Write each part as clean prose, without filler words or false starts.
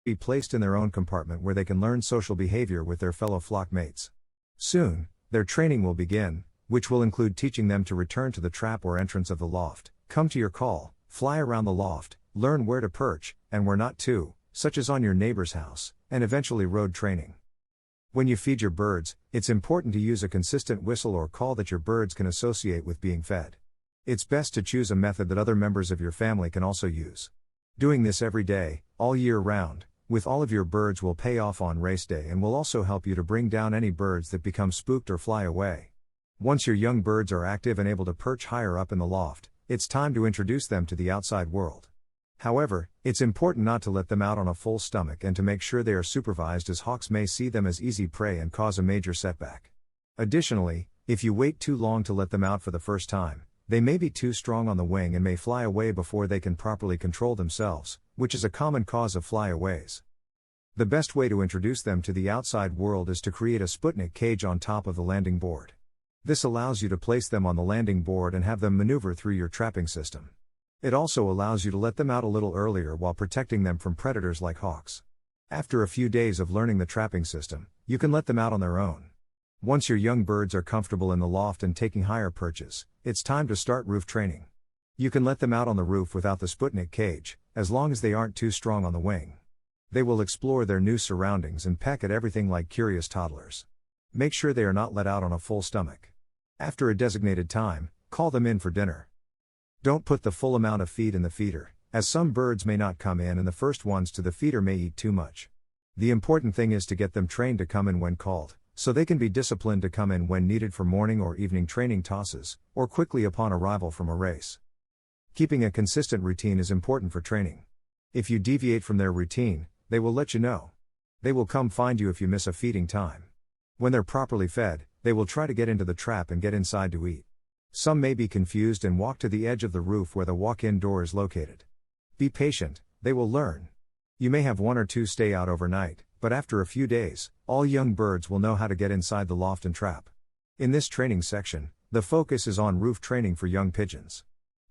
be placed in their own compartment where they can learn social behavior with their fellow flock mates. Soon, their training will begin, which will include teaching them to return to the trap or entrance of the loft, come to your call, fly around the loft, learn where to perch, and where not to, such as on your neighbor's house, and eventually road training. When you feed your birds, it's important to use a consistent whistle or call that your birds can associate with being fed. It's best to choose a method that other members of your family can also use. Doing this every day, all year round, with all of your birds will pay off on race day and will also help you to bring down any birds that become spooked or fly away. Once your young birds are active and able to perch higher up in the loft, it's time to introduce them to the outside world. However, it's important not to let them out on a full stomach and to make sure they are supervised, as hawks may see them as easy prey and cause a major setback. Additionally, if you wait too long to let them out for the first time, they may be too strong on the wing and may fly away before they can properly control themselves, which is a common cause of flyaways. The best way to introduce them to the outside world is to create a Sputnik cage on top of the landing board. This allows you to place them on the landing board and have them maneuver through your trapping system. It also allows you to let them out a little earlier while protecting them from predators like hawks. After a few days of learning the trapping system, you can let them out on their own. Once your young birds are comfortable in the loft and taking higher perches, it's time to start roof training. You can let them out on the roof without the Sputnik cage, as long as they aren't too strong on the wing. They will explore their new surroundings and peck at everything like curious toddlers. Make sure they are not let out on a full stomach. After a designated time, call them in for dinner. Don't put the full amount of feed in the feeder, as some birds may not come in and the first ones to the feeder may eat too much. The important thing is to get them trained to come in when called, so they can be disciplined to come in when needed for morning or evening training tosses, or quickly upon arrival from a race. Keeping a consistent routine is important for training. If you deviate from their routine, they will let you know. They will come find you if you miss a feeding time. When they're properly fed, they will try to get into the trap and get inside to eat. Some may be confused and walk to the edge of the roof where the walk-in door is located. Be patient, they will learn. You may have one or two stay out overnight, but after a few days, all young birds will know how to get inside the loft and trap. In this training section, the focus is on roof training for young pigeons.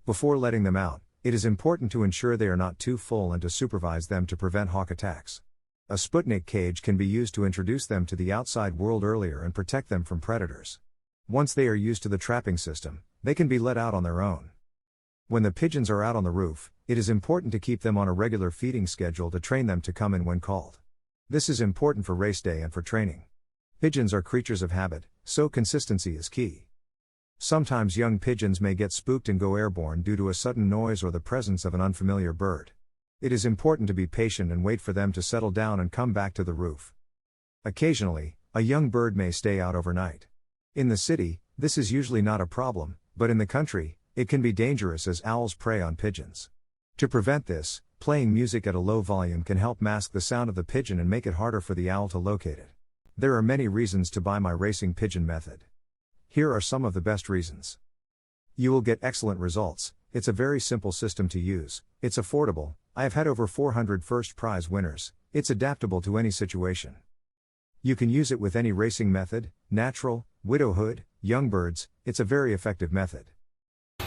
Before letting them out, it is important to ensure they are not too full and to supervise them to prevent hawk attacks. A Sputnik cage can be used to introduce them to the outside world earlier and protect them from predators. Once they are used to the trapping system, they can be let out on their own. When the pigeons are out on the roof, it is important to keep them on a regular feeding schedule to train them to come in when called. This is important for race day and for training. Pigeons are creatures of habit, so consistency is key. Sometimes young pigeons may get spooked and go airborne due to a sudden noise or the presence of an unfamiliar bird. It is important to be patient and wait for them to settle down and come back to the roof. Occasionally, a young bird may stay out overnight. In the city, this is usually not a problem, but in the country, it can be dangerous as owls prey on pigeons. To prevent this, playing music at a low volume can help mask the sound of the pigeon and make it harder for the owl to locate it. There are many reasons to buy my racing pigeon method. Here are some of the best reasons. You will get excellent results. It's a very simple system to use, it's affordable, I have had over 400 first prize winners, it's adaptable to any situation. You can use it with any racing method, natural, widowhood, young birds, it's a very effective method.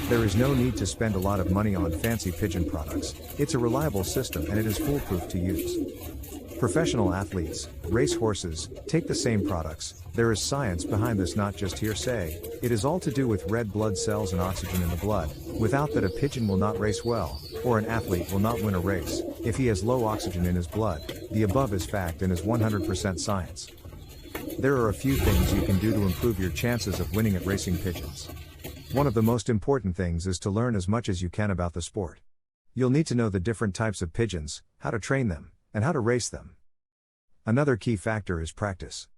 There is no need to spend a lot of money on fancy pigeon products, it's a reliable system and it is foolproof to use. Professional athletes, race horses, take the same products, there is science behind this, not just hearsay, it is all to do with red blood cells and oxygen in the blood. Without that, a pigeon will not race well, or an athlete will not win a race, if he has low oxygen in his blood. The above is fact and is 100% science. There are a few things you can do to improve your chances of winning at racing pigeons. One of the most important things is to learn as much as you can about the sport. You'll need to know the different types of pigeons, how to train them, and how to race them. Another key factor is practice.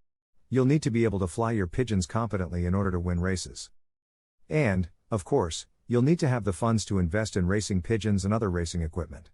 You'll need to be able to fly your pigeons competently in order to win races. And, of course, you'll need to have the funds to invest in racing pigeons and other racing equipment.